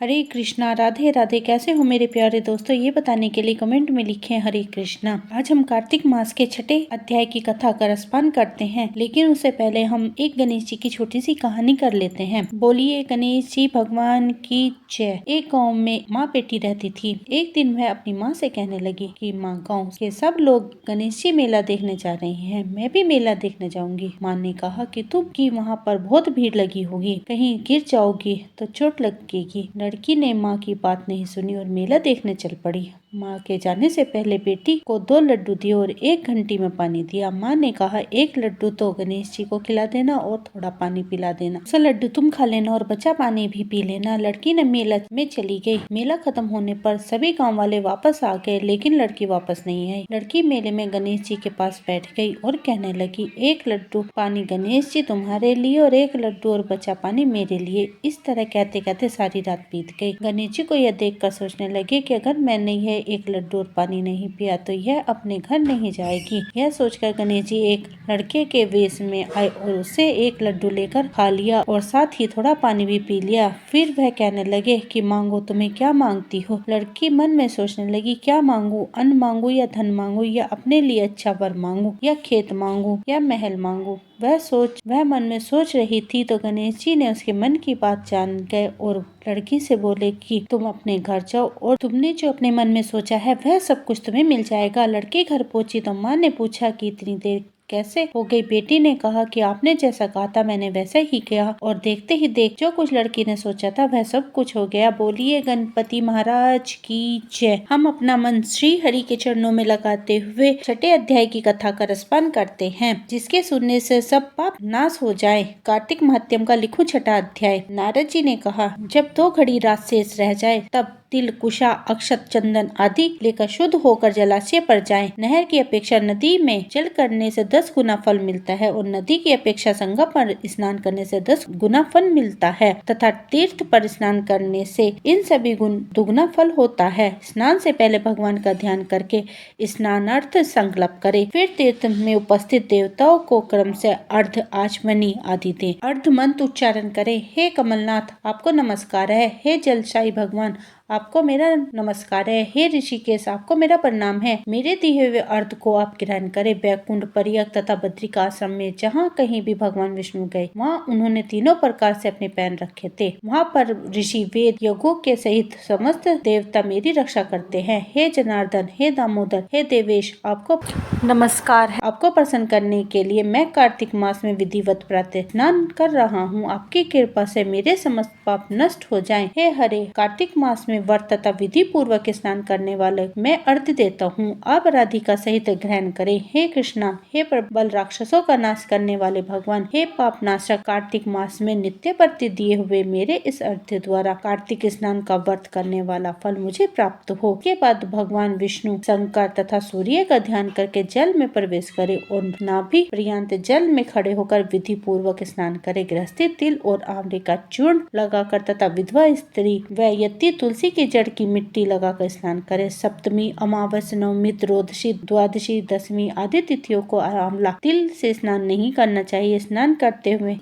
हरे कृष्णा, राधे राधे। कैसे हो मेरे प्यारे दोस्तों, ये बताने के लिए कमेंट में लिखें हरे कृष्णा। आज हम कार्तिक मास के छठे अध्याय की कथा का रसपान करते हैं, लेकिन उससे पहले हम एक गणेश जी की छोटी सी कहानी कर लेते हैं। बोलिए गणेश जी भगवान की जय। एक गाँव में माँ बेटी रहती थी। एक दिन वह अपनी माँ से कहने लगी कि माँ, गाँव के सब लोग गणेश जी मेला देखने जा रहे हैं, मैं भी मेला देखने जाऊंगी। माँ ने कहा कि तुम की वहाँ पर बहुत भीड़ लगी होगी, कहीं गिर जाओगी तो चोट लगेगी। लड़की ने माँ की बात नहीं सुनी और मेला देखने चल पड़ी। माँ के जाने से पहले बेटी को 2 लड्डू दिए और 1 घंटी में पानी दिया। माँ ने कहा 1 लड्डू तो गणेश जी को खिला देना और थोड़ा पानी पिला देना, दूसरा लड्डू तुम खा लेना और बचा पानी भी पी लेना। लड़की ने मेला में चली गई। मेला खत्म होने पर सभी गाँव वाले वापस आ गए, लेकिन लड़की वापस नहीं आई। लड़की मेले में गणेश जी के पास बैठ गई और कहने लगी, 1 लड्डू पानी गणेश जी तुम्हारे लिए और 1 लड्डू और बचा पानी मेरे लिए। इस तरह कहते कहते सारी रात बीत गई। गणेश जी को यह देखकर सोचने लगे कि अगर मैंने यह 1 लड्डू और पानी नहीं पिया तो यह अपने घर नहीं जाएगी। यह सोचकर गणेश जी एक लड़के के वेश में आए और उसे 1 लड्डू लेकर खा लिया और साथ ही थोड़ा पानी भी पी लिया। फिर वह कहने लगे कि मांगो, तुम्हें क्या मांगती हो। लड़की मन में सोचने लगी, क्या मांगू, अन्न मांगू या धन मांगू या अपने लिए अच्छा वर मांगू या खेत मांगू या महल मांगू। वह मन में सोच रही थी तो गणेश जी ने उसके मन की बात जान गए और लड़की से बोले कि तुम अपने घर जाओ और तुमने जो अपने मन में सोचा है वह सब कुछ तुम्हें मिल जाएगा। लड़की घर पहुंची तो माँ ने पूछा कि इतनी देर कैसे हो गई। बेटी ने कहा कि आपने जैसा कहा था मैंने वैसा ही किया और देखते ही देख जो कुछ लड़की ने सोचा था वह सब कुछ हो गया। बोलिए गणपति महाराज की जय। हम अपना मन श्री हरि के चरणों में लगाते हुए छठे अध्याय की कथा का रसपान करते हैं, जिसके सुनने से सब पाप नाश हो जाए। कार्तिक महात्म्य का लिखूं छठा अध्याय। नारद जी ने कहा, जब 2 घड़ी रात शेष रह जाए तब तिल, कुशा, अक्षत, चंदन आदि लेकर शुद्ध होकर जलाशय पर जाएं। नहर की अपेक्षा नदी में जल करने से 10 गुना फल मिलता है और नदी की अपेक्षा संगम पर स्नान करने से 10 गुना फल मिलता है तथा तीर्थ पर स्नान करने से इन सभी गुण दुगुना फल होता है। स्नान से पहले भगवान का ध्यान करके स्नानार्थ संकल्प करे, फिर तीर्थ में उपस्थित देवताओं को क्रम से अर्ध, आचमनी आदि दे। अर्ध मंत्र उच्चारण करे। हे कमलनाथ, आपको नमस्कार है। हे जलशाही भगवान, आपको मेरा नमस्कार है। हे ऋषिकेश, आपको मेरा प्रणाम है। मेरे दिए हुए अर्थ को आप ग्रहण करें। बैकुंठ, पर्यक तथा बद्रिका आश्रम में जहाँ कहीं भी भगवान विष्णु गए वहाँ उन्होंने तीनों प्रकार से अपने पैर रखे थे। वहाँ पर ऋषि, वेद, यज्ञों के सहित समस्त देवता मेरी रक्षा करते हैं। हे जनार्दन, हे दामोदर, हे देवेश, आपको नमस्कार है। आपको प्रसन्न करने के लिए मैं कार्तिक मास में विधिवत प्रातः स्नान कर रहा हूँ। आपकी कृपा से मेरे समस्त पाप नष्ट हो जाएं। हे हरे, कार्तिक मास में व्रत तथा विधि पूर्वक स्नान करने वाले मैं अर्घ्य देता हूँ, आप राधिका सहित ग्रहण करें। हे कृष्णा, हे प्रबल राक्षसों का नाश करने वाले भगवान, हे पाप नाशक, कार्तिक मास में नित्य प्रति दिए हुए मेरे इस अर्घ्य द्वारा कार्तिक स्नान का व्रत करने वाला फल मुझे प्राप्त हो। के बाद भगवान विष्णु, शंकर तथा सूर्य का ध्यान करके जल में प्रवेश करे और नाभि पर्यंत जल में खड़े होकर विधि पूर्वक स्नान करे। गृहस्थी तिल और आंवले का चूर्ण लगाकर तथा विधवा स्त्री व यति तुलसी की जड़ की मिट्टी लगाकर स्नान करे। सप्तमी, अमावस्या, नवमी, त्रयोदशी, द्वादशी, दशमी आदि तिथियों को आंवला तिल से स्नान नहीं करना चाहिए। स्नान करते हुए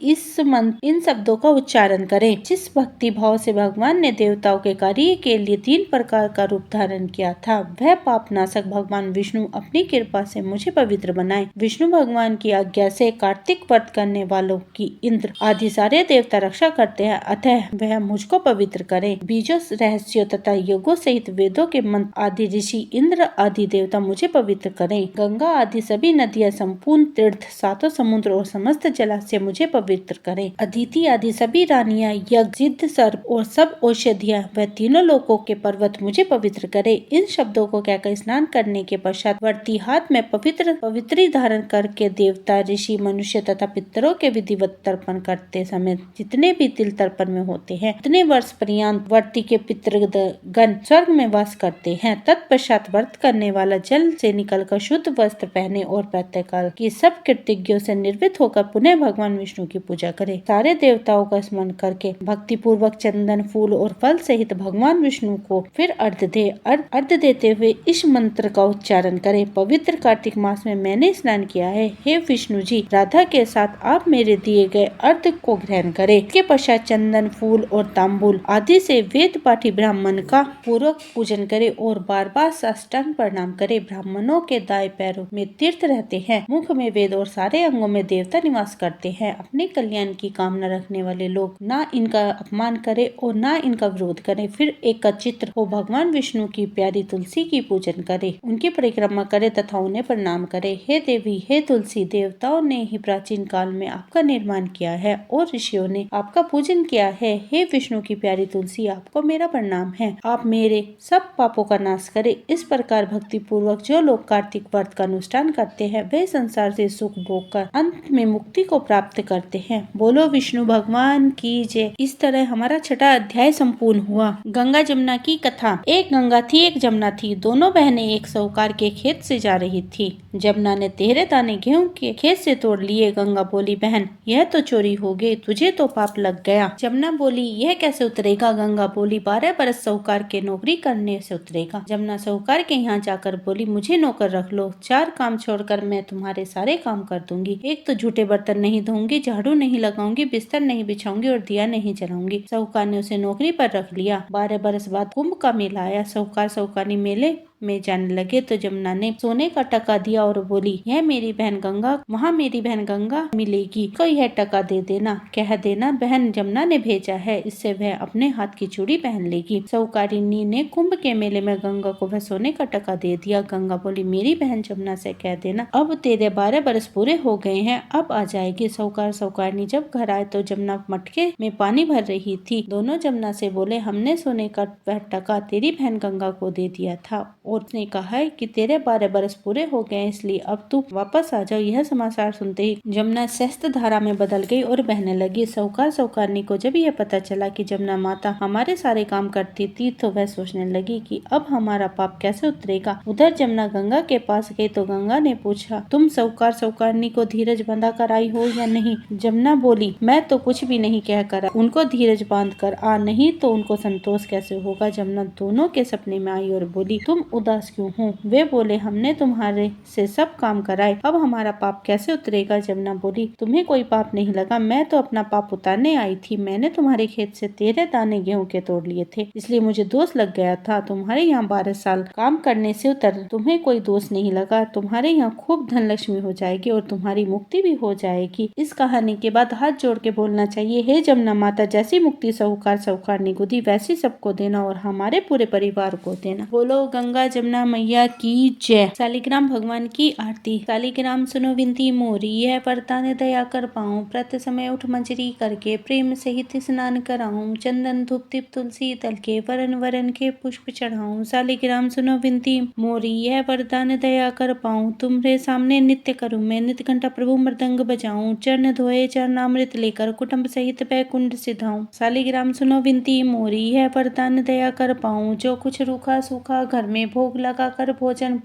इन शब्दों का उच्चारण करें। जिस भक्ति भाव से भगवान ने देवताओं के कार्य के लिए 3 प्रकार का रूप धारण किया था, वह पाप नाशक भगवान विष्णु अपनी कृपा से मुझे पवित्र बनाए। विष्णु भगवान की आज्ञा से कार्तिक व्रत करने वालों की इंद्र आदि सारे देवता रक्षा करते हैं, अतः वह मुझको पवित्र करें। बीजों, रहस्यों तथा योगों सहित वेदों के मंत्र आदि ऋषि, इंद्र आदि देवता मुझे पवित्र करें। गंगा आदि सभी नदियां, संपूर्ण तीर्थ, 7 समुद्र और समस्त जलाशय मुझे पवित्र करें। अदिति आदि सभी रानियां, यज्ञ, सिद्ध, सर्प और सब औषधियां व तीनों लोकों के पर्वत मुझे पवित्र करें। इन शब्दों को कहकर स्नान करने के पश्चात वर्ती हाथ में पवित्री धारण करके देवता, ऋषि, मनुष्य तथा पितरों के विधिवत तर्पण करते समय जितने भी तिल तर्पण में होते हैं उतने वर्ष पर्यंत वर्ती के पितर पितृगण स्वर्ग में वास करते हैं। तत्पश्चात व्रत करने वाला जल से निकलकर शुद्ध वस्त्र पहने और प्रातःकाल की सब कृतज्ञों से निर्वृत्त होकर पुनः भगवान विष्णु की पूजा करे। सारे देवताओं का स्मरण करके भक्ति पूर्वक चंदन, फूल और फल सहित भगवान विष्णु को फिर अर्घ देते हुए इस मंत्र का उच्चारण करे। पवित्र कार्तिक मास में मैंने स्नान किया है। हे विष्णु जी, राधा के साथ आप मेरे दिए गए अर्घ को ग्रहण करें। इसके पश्चात चंदन, फूल और तांबूल आदि से वेद पाठी ब्राह्मण का पूर्वक पूजन करे और बार बार साष्टांग प्रणाम करे। ब्राह्मणों के दाएं पैरों में तीर्थ रहते हैं, मुख में वेद और सारे अंगों में देवता निवास करते हैं। अपने कल्याण की कामना रखने वाले लोग ना इनका अपमान करे और ना इनका विरोध करे। फिर एकत्रित हो भगवान विष्णु की प्यारी तुलसी की पूजन करे, उनकी परिक्रमा करे तथा उन्हें प्रणाम करे। हे देवी, हे तुलसी, देवताओं ने ही प्राचीन काल में आपका निर्माण किया है और ऋषियों ने आपका पूजन किया है। हे विष्णु की प्यारी तुलसी, आपको मेरा प्रणाम है। आप मेरे सब पापों का नाश करे। इस प्रकार भक्ति पूर्वक जो लोग कार्तिक व्रत का अनुष्ठान करते हैं वे संसार से सुख भोग कर अंत में मुक्ति को प्राप्त करते हैं। बोलो विष्णु भगवान की जय। इस तरह हमारा छठा अध्याय संपूर्ण हुआ। गंगा जमुना की कथा। एक गंगा थी, एक जमुना थी। दोनों बहनें एक साहूकार के खेत से जा रही थी। जमुना ने 13 दाने गेहूं के खेत से तोड़ लिए। गंगा बोली, बहन यह तो चोरी हो गई, तुझे तो पाप लग गया। जमुना बोली, यह कैसे उतरेगा? गंगा बोली, 12 बरस साहूकार के नौकरी करने से उतरेगा। जमुना साहूकार के यहाँ जाकर बोली, मुझे नौकर रख लो, 4 काम छोड़कर मैं तुम्हारे सारे काम कर दूंगी। एक तो झूठे बर्तन नहीं धोऊंगी, झाड़ू नहीं लगाऊंगी, बिस्तर नहीं बिछाऊंगी और दिया नहीं जलाऊंगी। साहूकार ने उसे नौकरी पर रख लिया। 12 बरस बाद कुंभ का मेला आया। साहूकार साहूकारनी मेले में जाने लगे तो जमुना ने सोने का टका दिया और बोली, यह मेरी बहन गंगा, वहाँ मेरी बहन गंगा मिलेगी, को यह टका दे देना, कह देना बहन जमुना ने भेजा है, इससे वह अपने हाथ की चूड़ी पहन लेगी। साहूकारिनी ने कुंभ के मेले में गंगा को वह सोने का टका दे दिया। गंगा बोली, मेरी बहन जमुना से कह देना अब तेरे 12 बरस पूरे हो गए हैं, अब आ जाएगी। साहूकार साहूकारनी जब घर आए तो जमुना मटके में पानी भर रही थी। दोनों जमुना से बोले, हमने सोने का वह टका तेरी बहन गंगा को दे दिया था और उसने कहा है कि तेरे 12 बरस पूरे हो गए, इसलिए अब तू वापस आ जाओ। यह समाचार सुनते ही जमुना सहस्त्र धारा में बदल गई और बहने लगी। साहूकार साहूकारनी को जब यह पता चला कि जमुना माता हमारे सारे काम करती थी तो वह सोचने लगी कि अब हमारा पाप कैसे उतरेगा। उधर जमुना गंगा के पास गई तो गंगा ने पूछा, तुम साहूकार साहूकारनी को धीरज बंधा कर आई हो या नहीं? जमुना बोली, मैं तो कुछ भी नहीं कह कर उनको धीरज बांध कर आ, नहीं तो उनको संतोष कैसे होगा। जमुना दोनों के सपने में आई और बोली, तुम उदास क्यों हो? वे बोले, हमने तुम्हारे से सब काम कराए, अब हमारा पाप कैसे उतरेगा। जमुना बोली, तुम्हें कोई पाप नहीं लगा, मैं तो अपना पाप उतारने आई थी। मैंने तुम्हारे खेत से 13 दाने गेहूं के तोड़ लिए थे, इसलिए मुझे दोष लग गया था। तुम्हारे यहाँ 12 साल काम करने से उतर तुम्हें कोई दोष नहीं लगा। तुम्हारे यहाँ खूब धन लक्ष्मी हो जाएगी और तुम्हारी मुक्ति भी हो जाएगी। इस कहानी के बाद हाथ जोड़ के बोलना चाहिए, हे जमुना माता, जैसी मुक्ति साहूकार साहूकारनी को दी वैसी सबको देना और हमारे पूरे परिवार को देना। बोलो गंगा जमुना मैया की जय। शालिग्राम भगवान की आरती। शालिग्राम सुनो विनती मोरी, यह वरदान दया कर पाऊं, प्रत समय उठ मंजरी करके प्रेम सहित स्नान कराऊं, चंदन धूप दीप तुलसी दल के वरन वरन के पुष्प चढ़ाऊं। शालिग्राम सुनो विनती मोरी, यह वरदान दया कर पाऊं, तुम्हारे सामने नित्य करूं मैं, नित्य घंटा प्रभु मृदंग बजाऊं, चरण धोए चरणामृत लेकर कुटुंब सहित बैकुंठ सिधाऊं। शालिग्राम सुनो विनती मोरी, यह वरदान दया कर पाऊं, जो कुछ रूखा सूखा घर में भोग लगा कर भोजन